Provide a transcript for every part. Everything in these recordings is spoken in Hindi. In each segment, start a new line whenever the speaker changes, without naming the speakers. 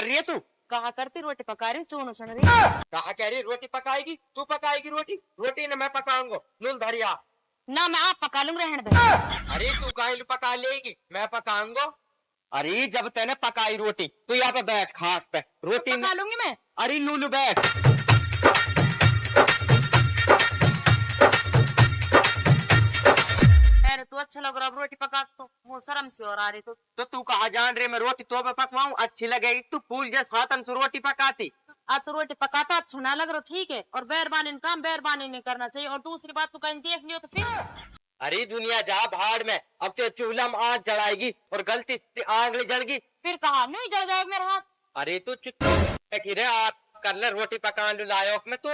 कर रही है तू?
कहा करती रोटी पका रही चूनो सुन रही।
कहा कह रही रोटी पकाएगी? तू पकाएगी रोटी? रोटी न मैं पकाऊंगा। नूल धरिया
ना मैं आप पका लूंगी, रहने दे।
अरे तू कहीं पका लेगी, मैं पकाऊंगा। अरे जब तैने पकाई रोटी तो यहाँ पे बैठ खाट पे रोटी
पका लूंगी मैं।
अरे लूलू बैठ।
अरे तू अच्छा लग रहा रोटी पका तो मुँह शर्म सी और आ रही
तो तू कहा जान रही मैं रोटी तो पकवाऊं अच्छी लगेगी? तू फूल जैसे हाथन से रोटी पकाती।
आज तो रोटी पकाता अच्छा ना लग रहा, ठीक है, और बैरबानी काम बैरबानी नहीं करना चाहिए। और दूसरी बात तू कहीं देख लियो तो फिर
अरे दुनिया जा भाड़ में, अब तो चूल्हा में आग जलाएगी और गलती से आग ले जल गई
फिर कहा नहीं जल जाएगा मेरा हाथ।
अरे तू चुप बैठी रे, आप कर ले रोटी पका लू लायक में तो।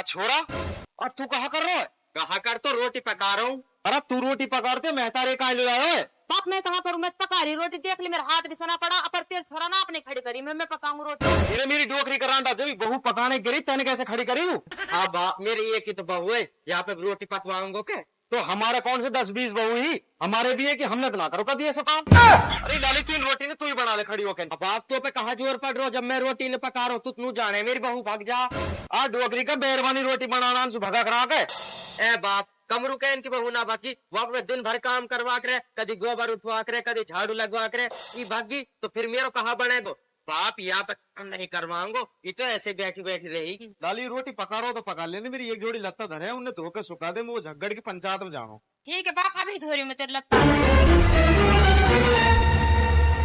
छोड़ा तू कहा कर रहा है? कहा कर तो रोटी पका रहा हूँ। अरे तू रोटी पका रहे मैं तारे कहा ले रहा है?
बाप मैं कहा करूँ, मैं पका रही रोटी, देख ली मेरा हाथ भी सना पड़ा। अपर तेल छोड़ा ना आपने खड़ी करी, मैं पकाऊंगी रोटी।
मेरी डोकरी करांडा जब बहू पकाने गिरी तेने कैसे खड़ी करी हूँ? हाँ बाप मेरी एक ही तो बहू है, यहाँ पे रोटी पकवाऊंगा क्या? तो हमारे कौन से 10-20 बहू ही हमारे भी है कि हमने तो ना करो कभी ऐसा काम। अरे लाली तू रोटी ने तू ही बना ले खड़ी होकर। अब आप तो पे कहा जोर पड़ रहा हो, जब मैं रोटी ने पका रहा हूँ तू जाने मेरी बहू भाग जा। डोकरी का बेरवानी रोटी बनाना भगा करा के ए बाप कमरू के इनकी बहू ना बाकी वहां पे दिन भर काम करवा करे, कभी गोबर उठवा करे, कभी झाड़ू लगवा करे, ये भागी तो फिर मेरा कहा बनेगो? बाप यहाँ पे काम नहीं करवाऊंगो, ये तो ऐसे बैठी बैठी रहेगी।
लाली रोटी पका रहा हो तो पका लेने, मेरी एक जोड़ी लत्ता धरे उन्हें धोकर सुखा दे, मैं वो झगड़ की पंचायत में जाऊँ।
ठीक है बाप अभी धो रही हूँ मैं तेरे लगता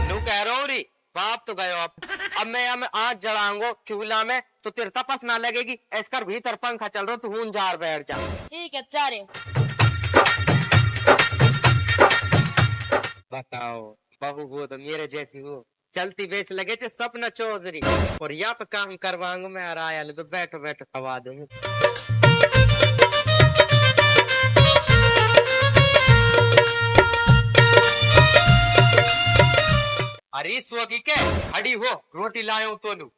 नू कह रहा हूँ री बाप तो गयो अब मैं आग जलाऊंगो चूल्हा में तो तेरे तपस ना लगेगी। ऐसकर भीतर पंखा चल रहा तू हूं जार बैठ जा।
ठीक है जा रही हूँ।
बताओ बहू हो तो मेरे जैसी हो, चलती बेस लगे थे सपना चौधरी और यहाँ पे काम करवाऊंगा मैं आया तो बैठो बैठो खवा दूंगी। अरे सोगी के खड़ी हो रोटी लाऊं तो लू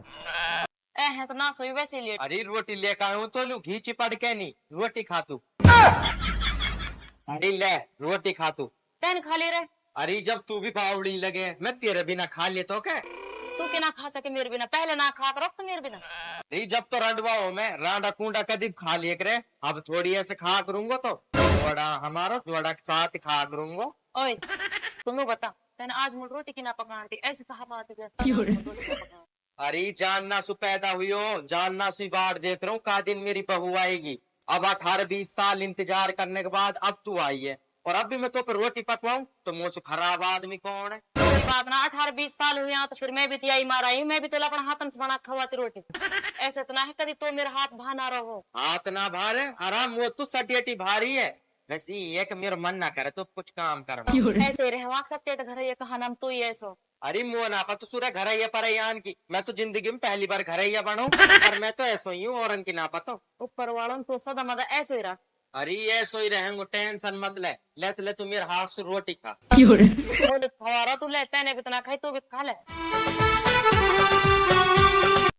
है तो ना सोई वैसे लिए।
अरे रोटी लेकर आऊं तो लू घी चिपड़ के नहीं रोटी खा तू। अरे ले रोटी खा तू।
तेन खा ले रहे।
अरे जब तू भी बावड़ी लगे मैं तेरे बिना खा ले तो क्या?
तू के ना खा सके मेरे बिना, पहले ना खा करो तो मेरे बिना।
नहीं जब तो रंडवा हो मैं रांडा कूंडा कभी खा लिया करे, अब थोड़ी ऐसे खा करूंगा तो थोड़ा हमारा थोड़ा साथ खा करूंगा।
ओए तुम्हें बता तेने आज मुझे रोटी की ना पकानी ऐसे कहा बात।
अरे जानना सु पैदा हुई हो, जानना सु बाढ़ देख रहा हूँ का दिन मेरी बहू आएगी। अब 18-20 साल इंतजार करने के बाद अब तू आई है और अब भी मैं तो पर रोटी पकवाऊं तो मुझसे खराब आदमी कौन है?
कोई बात ना 18-20 साल हुए यहाँ तो फिर मैं भी तो यही मारा हूँ, मैं भी तो अपना हाथन से बना खवाती रोटी। ऐसे तो ना है कभी तो मेरा हाथ भाना रहो।
हाथ ना भारे आराम वो तू सटियटी भारी है वैसे ये कि मेरा मन ना करे तो कुछ काम करवा।
ऐसे रहे सब टेट घर ये कहा नाम तू ही ऐसो।
अरे मुँह ना पा तो सूर्य घर पर की मैं तो जिंदगी में पहली बार घर बनू पर मैं तो ऐसा ही हूँ और ना पता
ऊपर वालों तो सदा मदा ऐसे ही रहा।
अरे ऐसा ही रहेंगे टेंशन मत ले तू मेरे हाथ से रोटी खा।
तू ले तेने भी तो ना खाई तू भी खा ले।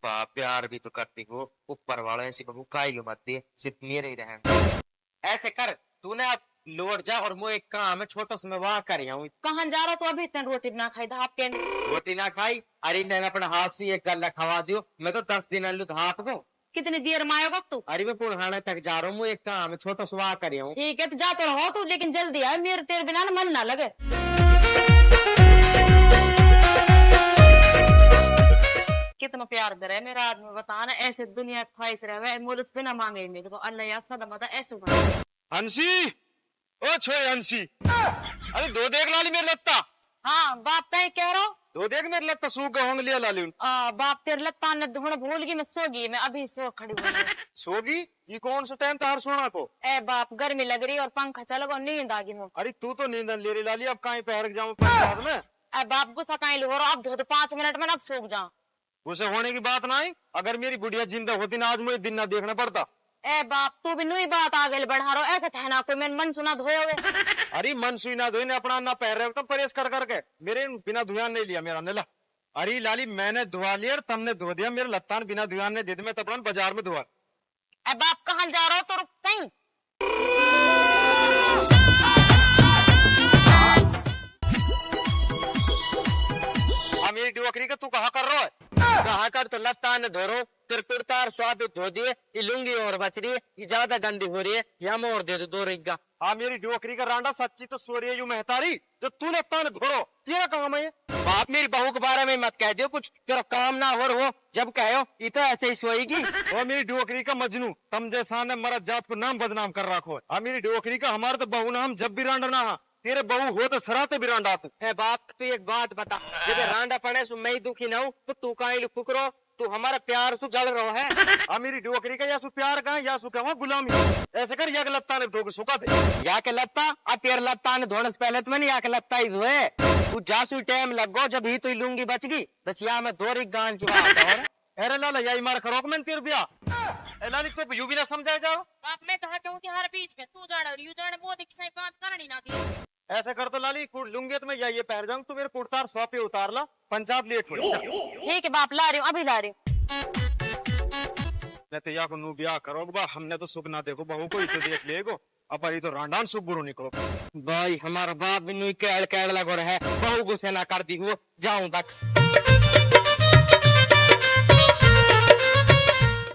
प्यार भी तो करती हो ऊपर वालों ऐसी बहू काई मत दे सिर्फ मेरे ही रहेंगे। ऐसे कर तूने अब लौट जा और मुझे एक काम है छोटा सा मैं वहाँ कर
कहाँ जा रहा तो अभी इतने रोटी ना खाई धाप के
रोटी ना खाई। अरे मैंने अपने हाथ से एक गला खवा दियो मैं तो 10 दिन अलू धाप को।
कितनी देर में आएगा तू?
अरे मैं पुराने तक जा रहा हूँ एक काम है छोटा सा वहाँ कर
ठीक है तो जा तो रहो तू लेकिन जल्दी आए मेरे तेरे बिना ना मन ना लगे। कितना प्यार दे रहा है मेरा आदमी बताना ऐसे दुनिया ख्वाहिश रहे मुल्क बिना मांगे मेरे को अल्लाह या सदा मता ऐसे।
हंसी ओ छोरे हंसी अरे दो देख लाली मेरे लत्ता।
हाँ बाप तय कह रहा हूँ
दो देख मेरे लत्ता सूख गए होंगे लिया लाली।
बाप तेरे लत्ता ने ढूंढ भूल गई मैं सो गई मैं अभी सो खड़ी हुई।
सोगी ये कौन सा टाइम तार सोना को?
ए बाप गर्मी लग रही और पंखा चल गो नींद आ गई मुझे।
अरे तू तो नींद ले रही लाली अब कहीं पैर जाऊँ पंचायत में।
ए बाप गुस्सा कहीं लो अब धो 5 मिनट में अब सूख जाऊँ।
उसे होने की बात ना आई, अगर मेरी बुढ़िया जिंदा होती ना आज मुझे दिन ना देखना पड़ता।
ए बाप तू भी नई बात आगे बढ़ा रहा ऐसा ठहना कोई मैंने मन सुना धोए हुए।
अरे मन सुई ना धोई ने अपना ना पैर रहे तो परहेज कर करके मेरे बिना धुआं नहीं लिया मेरा नेला। अरे लाली मैंने धुआ लिया और तुमने धो दिया मेरे लत्तान बिना धुआं ने दे दी मैं तो अपना बाजार में धुआ।
ए बाप कहाँ जा रहा हो तो रुक कहीं।
मेरी डोकरी का तू कहा कर रहा है?
कहा कर तो लत्ता ने धो रो, तेरे कुर्ता और स्वाद धो दिए, ये लुंगी और बच रही है, ये ज्यादा गंदी हो रही है, या मोर दे दो 2 रिग्गा।
हाँ मेरी डोकरी का रांडा सच्ची तो सो रही है यू महतारी, जो तू लत्ता ने धो रो तेरा काम है ये।
बाप मेरी बहू के बारे में मत कह दियो कुछ, तेरा काम ना हो जब कहो ये तो ऐसे ही सोएगी।
और मेरी डोकरी का मजनू, तम जैसा ने मरद जात को नाम बदनाम कर रखो है। हाँ मेरी डोकरी का हमारे तो बहू ना, हम जब भी रांडा ना हा, तेरे बहू हो तो सराते भी रांडा तू।
है बाप तू एक बात बता, जब रांडा पड़े सो मैं ही दुखी ना हूँ तो तू कहीं फुकरो, तू हमारा प्यार सु जल रहा है।
हाँ मेरी डोकरी का या सु प्यार का या सु क्या गुलामी, ऐसे कर या के लत्ता ने धो के सुखा दे।
या के लत्ता अब तेरे लत्ता ने धोने से पहले तो मैंने या के लत्ता ही धोए, तू जासू टाइम लगो जब ही तो लूंगी बच गई, बस यहाँ मैं 2 रिग्गान की बात है।
अरे लाला यही मार करो मैं तेरे ब्याह लाली को यू भी ना समझाया जाओ।
बाप मैं कहा क्यों कि हर बीच में तू जाने और यू जाने वो किसी काम करनी ना थी।
ऐसे कर तो लाली लूंगी तो मैं ये पहन जाऊंग, तू मेरे कुर्ता सौ पे उतार ला, पंचायत लेट हो जा।
ठीक है बाप ला रही हूँ, अभी ला रही हूँ।
नहीं तो या को नू ब्याह करो बा, हमने तो सुख ना देखो बहू को ही तो देख लेगो, अब ये तो रांडान सुख बुरो निकलो।
भाई हमारा बाप भी नुई कैड़ लगो रहे, बहू गुस्से ना कर दी वो जाऊं तक।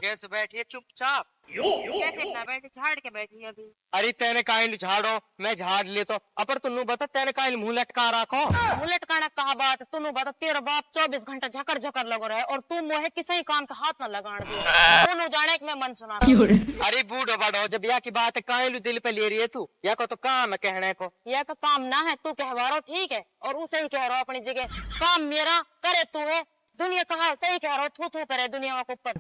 कैसे बैठी चुपचाप,
कैसे इतना बैठी झाड़ के बैठी अभी।
अरे तेने काइंड झाड़ो मैं झाड़ ले तो अपर तुन्नू बता तेने काइंड मुंह लटका रखो।
मुँह लटकाना कहा बात, तुन्नू बता तेरा बाप 24 घंटा झकर झकर लगो रहे और तू मोहे किसी काम का हाथ न लगाण दे, दोनों जाने कि मैं मन सुना रहा।
अरे बूढ़ो बड़ो जब या की बात है काइंड दिल पे ले रही है तू, या को तो काम है कहने को,
यह का काम ना है तू कह रहा ठीक है, और उसे ही कह रहा अपनी जगह, काम मेरा करे तू है, दुनिया कहा सही कह रहा थू थू करे दुनिया के ऊपर।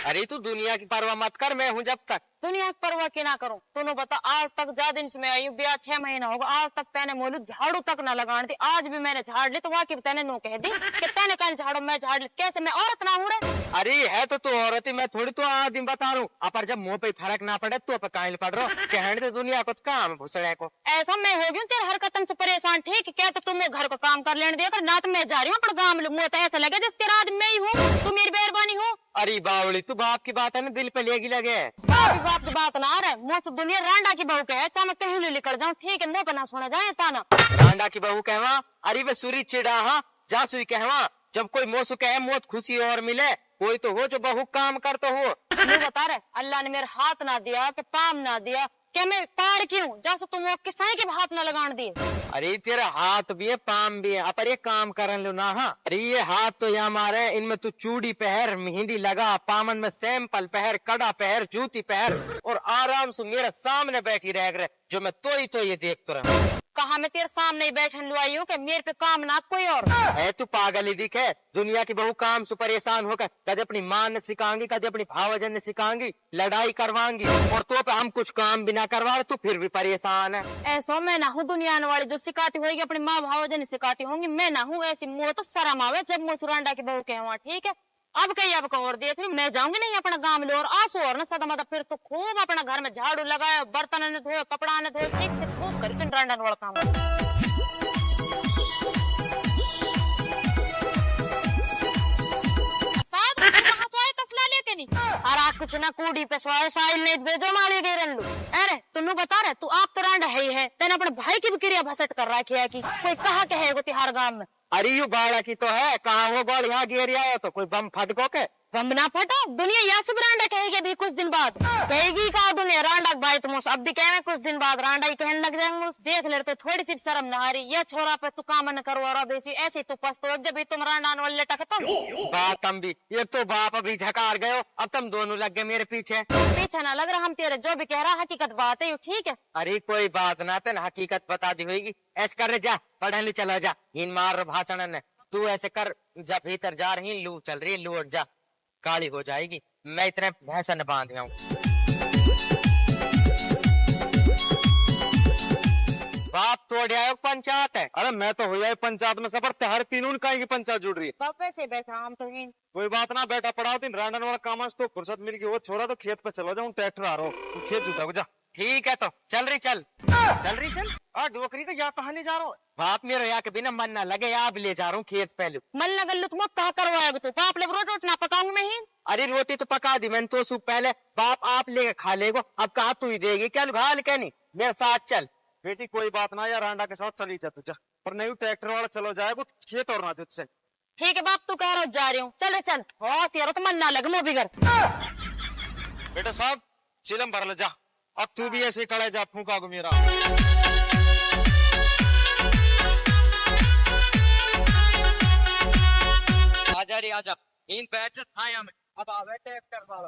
अरे तू दुनिया की परवाह मत कर, मैं हूँ जब तक।
दुनिया की परवाह की ना करूं, तूने बता आज तक ज्यादा दिन से मैं आई हूँ, ब्याह 6 महीना होगा, आज तक तेने मोलू झाड़ू तक ना लगान दी, आज भी मैंने झाड़ ली तो वाकई तेने नो कह दी कि तेने कहीं झाड़ू मैं झाड़ ली, कैसे मैं औरत ना हूँ रे?
अरे है तो तू औरत ही, मैं थोड़ी तो आदमी बता रहा हूँ, अपर जब मुंह पे फर्क ना पड़े तो पे काइल पड़ रहा कहने तो दुनिया को काम भुसड़े को।
ऐसा मैं हो गई तेरे हरकतन से परेशान, ठीक है क्या तो तुम घर को काम कर लेने दिया कर, ना तो मैं जा रही हूँ अपने गाँव में, मुझे तो ऐसा लगे जैसे तेरा आदमी मैं ही हूँ, तू मेरी मेहरबानी हो।
अरे बावली तू बाप की बात है ना दिल पे लेगी लगे,
बाप की बात ना आ रहा है, मुझे तो दुनिया रांडा की बहू के है, चाहे मैं कहीं निकल जाऊँ ठीक है, मुँह पे ना सुना जाए ताना।
रांडा की बहू कहवा, अरे वे सुरी चिड़ा हाँ जा सुई कहवा, जब कोई मोसु कहे मौत खुशी और मिले, कोई तो हो जो बहू काम कर तो हो।
तू बता रहे अल्लाह ने मेरे हाथ ना दिया कि पाम ना दिया, क्या मैं पार क्यों जैसे तुम किसाई के हाथ ना लगान दिए।
अरे तेरा हाथ भी है पाम भी है, अपर ये काम करन लो ना। हाँ अरे ये हाथ तो यहाँ हमारे, इनमें तू चूड़ी पहर, मेहंदी लगा, पामन में सैंपल पहर, कड़ा पहर, जूती पहर और आराम से मेरे सामने बैठी रह गए, जो मैं तो ये देख तो रहा।
कहा मैं तेरे सामने ही बैठन लुआई हूँ कि मेरे पे काम ना कोई और
है, तू पागल ही दिखे, दुनिया की बहू काम से परेशान होकर कदे अपनी माँ ने सिखाएंगी, कदे अपनी भावजन ने सिखाएंगी, लड़ाई करवाएंगी, और तो पे हम कुछ काम भी ना करवा रहे, तू फिर भी परेशान है।
ऐसा मैं ना हूँ दुनिया वाली जो सिखाती होगी अपनी माँ भावजन सिखाती होंगी, मैं ना हूँ ऐसी, मुझे तो शर्म आवे जब मुझे सुरांडा की बहू के वहाँ, ठीक है अब कहीं अब और देख रही मैं जाऊंगी नहीं अपना गाँव में और आंसू और ना सदा मतलब, फिर तो खूब अपना घर में झाड़ू लगाया, बर्तन ने धोए, कपड़ा ने धोए, ठीक है खूब करी तुम रांडा वाला काम। अरे कुछ ना कूड़ी पे साइल नहीं भेजो माली दे रन लू। अरे तुन्नू बता रहे तू आप तो रांडा है ही है, तेने अपने भाई की भी क्रिया भसट कर रखी है कि कोई कहा के है तिहार गांव में।
अरे यू बाड़ा की तो है, कहाँ वो बाढ़ यहाँ गिर आया तो कोई बम फटको के
बम ना फटा, दुनिया यहाँ से रांडा कहेगी अभी कुछ दिन बाद, कहेगी कहा दुनिया रांडा भाई तुम अब भी कहे कुछ दिन बाद रांडा ही कहने लग जाएंगे, देख ले तो थोड़ी सी शर्म ना आ रही, ये छोरा पे तू काम न करवा रहा बेसी ऐसे तू पस्तो जब भी तुम रांडा वाले टकतो
बात हम भी, ये तो बाप अभी झकार गए, अब तुम दोनों लग गए मेरे पीछे
ना लग रहा, हम तेरे जो भी कह रहा हकीकत बात है ठीक है।
अरे कोई बात ना तेन हकीकत बता दी होगी, ऐसे कर जा पढ़ने चला जा, इन मार भाषण ने तू ऐसे कर जा, भीतर जा रही लू चल रही, लूट जा काली हो जाएगी, मैं इतने भैंसा न बांध हूँ। बाप तोड़ आयो पंचायत है।
अरे मैं तो हो जाए पंचायत में सफर, हर तीनों का की पंचायत जुड़ रही है।
बाप वैसे बैठा हम तो ही
कोई बात ना, बैठा पड़ा दिन रांडन वाला काम तो फुर्सत मिल गई, वो छोरा तो खेत पे चलो जाऊँ, ट्रैक्टर आ रहा हो खेत जुटा जा।
ठीक है तो चल रही चल चल
डोकरी का यहाँ कहा ले जा रहा हो?
बाप मेरे यहाँ के बिना मन ना लगे, आप ले जा रहा हूँ खेत पहले।
मन लगल लू तुम कहा करवाएगा तू, बाप लोग रोटी ना पकाऊंगी मैं ही।
अरे रोटी तो पका दी मैंने तो सूप पहले, बाप आप लेके खा लेगो, अब कहा तू ही देगी क्या घाल के नहीं, मेरे साथ चल।
बेटी कोई बात ना यार, रांडा के साथ चली जा तुझा, पर नहीं ट्रैक्टर वाला चलो जाएगा खेत और ना तुझसे।
ठीक है बाप, तू कह रहा हो जा रही हूँ, चल रे चल। हो तेरा तो मन ना लगे मो बिगर।
बेटा साहब चिलम भर ले जा, अब तू भी ऐसे खड़ा है, जा फूका को मेरा।
आजा रे आजा, इन बैठ जा थाया में, अब आवे ट्रैक्टर वाला।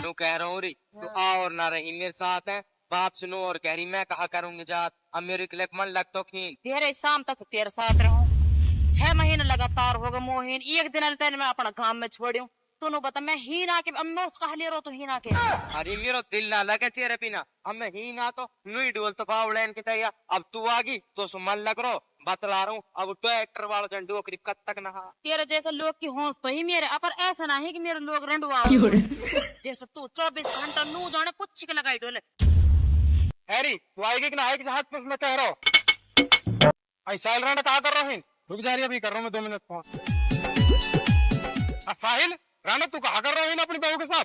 तू कह रहा हूँ रे, तू आ और ना रही मेरे साथ है, बाप सुनो और कह रही मैं कहा करूंगी जात, अब मेरे के मन लग तो खीन।
तेरे शाम तक तो तेरे साथ रहूं, 6 महीने लगातार हो गए मोहिन, एक दिन तेने मैं अपना गांव में छोड़ू। तू बता मैं ही ना के अब मैं उसका ले रहा, तू ही ना के।
अरे मेरा दिल ना लगे तेरे बिना, अब मैं ही ना तो नुई डोल तो पावड़ेन की तैयार, अब तू आ गई तो सुमन लग रो, बतला रहा हूँ अब ट्रैक्टर वाला जन डोकरी कद तक नहा।
तेरे जैसे लोग की होश तो ही मेरे, पर ऐसा नहीं कि मेरे लोग रंडुआ जैसे तू 24 घंटा नू जाने पुच्छ के लगाई डोले।
हैरी तू आएगी कि ना आएगी, जहाज पर मैं कह रहा हूँ। साहिल राणा कहा कर रहा हूँ, रुक जा रही अभी कर रहा हूँ मैं 2 मिनट फोन। साहिल राणा तू कहा कर रहा हूँ अपनी बहू के साथ?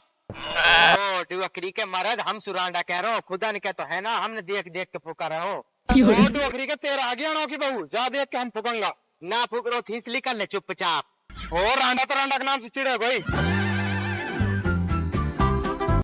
ओ डुअकरी के मरद, हम सुरांडा कह रहा हूँ, खुदा ने कह तो है ना, हमने देख देख के पुकारा हो।
डुअकरी के तेरा आ गया ना की बहू, जा देख के हम फुकंगा
ना फुक रो थी इसलिए कर ले चुपचाप।
और रांडा तो रांडा के नाम से चिड़े भाई,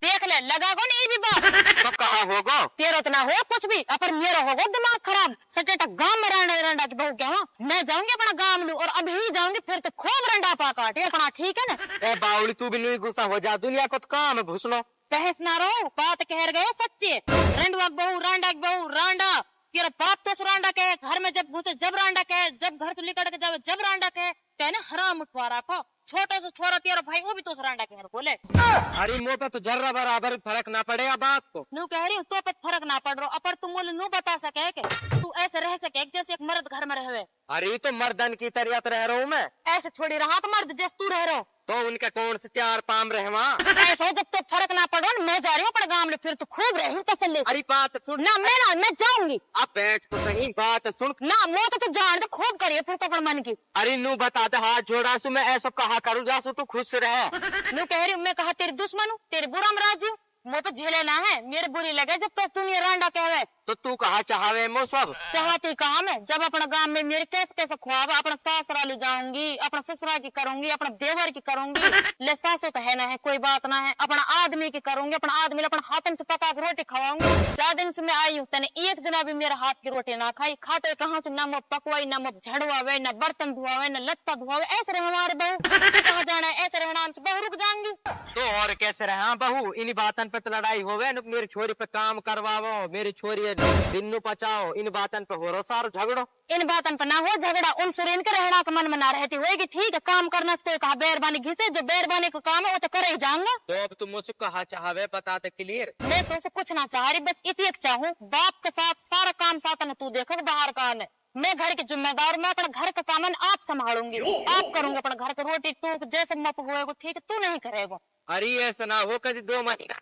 देख ले लगा गो नहीं भी बात।
तो कहा होगा
तेरा तो ना हो कुछ भी, पर मेरा होगा दिमाग खराब। सटेटा गांव में रंडा रंडा की बहू क्या हुआ, मैं जाऊंगी अपना गांव लू और अभी जाऊंगी फिर तो खूब रंडा पा काट अपना, ठीक है ना।
ए बावली तू भी नहीं गुस्सा हो जा, दुनिया को तो काम है भूसलो।
बहस ना रहो, बात कह गए सच्चे। रंडवा की बहू रांडा की बहू रांडा, तेरा बाप तो रांडा के घर में जब घुसे जब रांडा के, जब घर से निकल के जावे जब रांडा के, तेने हराम उठवा रखो। छोटे से छोरा तेरा भाई वो भी तो रांडा के घर बोले।
अरे मुँह पे तो जर्रा बराबर फर्क ना पड़ेगा बात को।
नू कह रही हूँ तो पे फर्क ना पड़ रहा, अपर तुम बोले नू बता सके के तू ऐसे रह सके जैसे एक मर्द घर में रहे।
अरे तो मर्दन की तरह रह रहा हूँ मैं,
ऐसे थोड़ी रहा तो मर्द जैसे तू रह रहा हो।
तो उनके कौन से 4 पाम रहे वहाँ।
ऐसा हो जब तो फर्क ना पड़ो ना, मैं जा रही हूँ अपने गांव में, फिर तो खूब रही तसल्ली से।
अरे बात सुन
ना मैं जाऊंगी।
अब बैठ तो सही, बात सुन
ना मैं तो तू जान दे खूब करिए फिर तो अपने मन की।
अरे नू बता दे हाथ जोड़ा सु, मैं ऐसा कहा करूँ जासु तू खुश रहे।
नू कह रही हूँ मैं कहा तेरी दुश्मन हूँ, तेरे बुरा मराजी हूँ, मुझे पे झेले ना है, मेरे बुरी लगे जब तक दुनिया रांडा कहवे।
तो तू कहा चाहवे मो सब
चाहती कहा मैं, जब अपना गांव में मेरे कैसे कैसे ख्वाब, अपना ससुराल जाऊंगी, अपना ससुराल की करूंगी, अपना देवर की करूंगी, ले सासू तो है ना है कोई बात ना है, अपना आदमी की करूंगी, अपना आदमी अपना हाथन से पका के रोटी खवाऊंगी। 4 दिन से मैं आई हूँ, तने एक दिन अभी मेरा हाथ की रोटी ना खाई, खाते कहाँ से न पकवाई, न झड़वावे, न बर्तन धुआवे, न लत्ता धुआवे, ऐसे रहे हमारे बहू। कहाँ जाना है ऐसे रहना, बहू रुक जाऊंगी।
तो और कैसे रहे बहू, इन बातन पे तो लड़ाई होवे, मेरी छोरी पे काम करवाओ, मेरी छोरी दिन पचाओ, इन बातन पे हो रो सारो झगड़ो।
इन बातन पे ना हो झगड़ा, उन सुरेन के रहना का मन में ना रहती होगी, ठीक है काम करना से कोई कहा बेरबानी घिसे, जो बेरबानी को काम है वो तो करे ही जाऊंगा।
तो अब तुम मुझसे कहा चाहवे बता दे क्लियर।
मैं तो उसे कुछ ना चाह रही, बस इतनी चाहूँ बाप के साथ सारा काम साथ तू देखो बाहर का है, मैं घर की जिम्मेदार, मैं अपना घर का काम आप संभालूंगी, आप करूंगी अपना घर का रोटी टूक जैसे मप होएगा, ठीक है तू नहीं करेगा।
अरे ऐसा ना हो कभी 2 महीना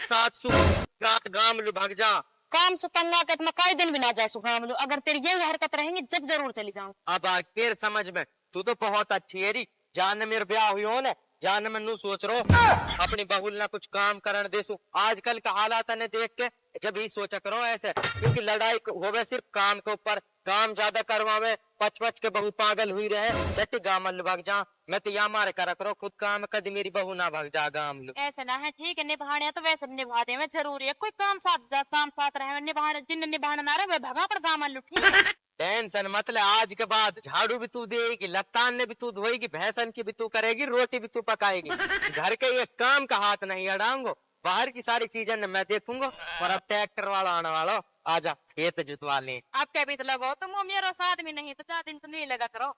7 रात गांव लू भाग जा,
काम सुतंगा के मैं कई दिन भी ना जा सुखा, अगर तेरी यही हरकत रहेंगी जब जरूर चली जाऊँ।
अब आ फिर समझ में, तू तो बहुत अच्छी है री, जान मेरे ब्याह हुई हो ना, जान मैं नू सोच रो अपनी बहुल ना कुछ काम करने देसू, आजकल का हालात ने देख के जब ही सोचा करो ऐसे, क्योंकि लड़ाई होवे सिर्फ काम के ऊपर, काम ज्यादा करवावे, पच के बहू पागल हुई रहे, जट्टी गाँव में भाग जा, मैं तो यहाँ मारे करा करो खुद काम, कभी मेरी बहू ना भाग जा गाँव।
ऐसे ना है ठीक है, निभाने तो वैसे निभाते हैं जरूरी है, कोई काम साथ रहे निभाने, जिन निभाना ना रहे वह भगा पर गाँव में ठीक है।
टेंशन मतलब आज के बाद झाड़ू भी तू देगी, लत्तान ने भी तू धोएगी, भैंसन की भी तू करेगी, रोटी भी तू पकाएगी, घर के एक काम का हाथ नहीं अड़ाऊंगा, बाहर की सारी चीजें न मैं देखूंगा। और अब ट्रैक्टर वाला आने वाला, आजा खेत जुतवा ले।
अब क्या भी तो लगो तुम मेरा साथ में नहीं तो 4 दिन तो नहीं लगा करो।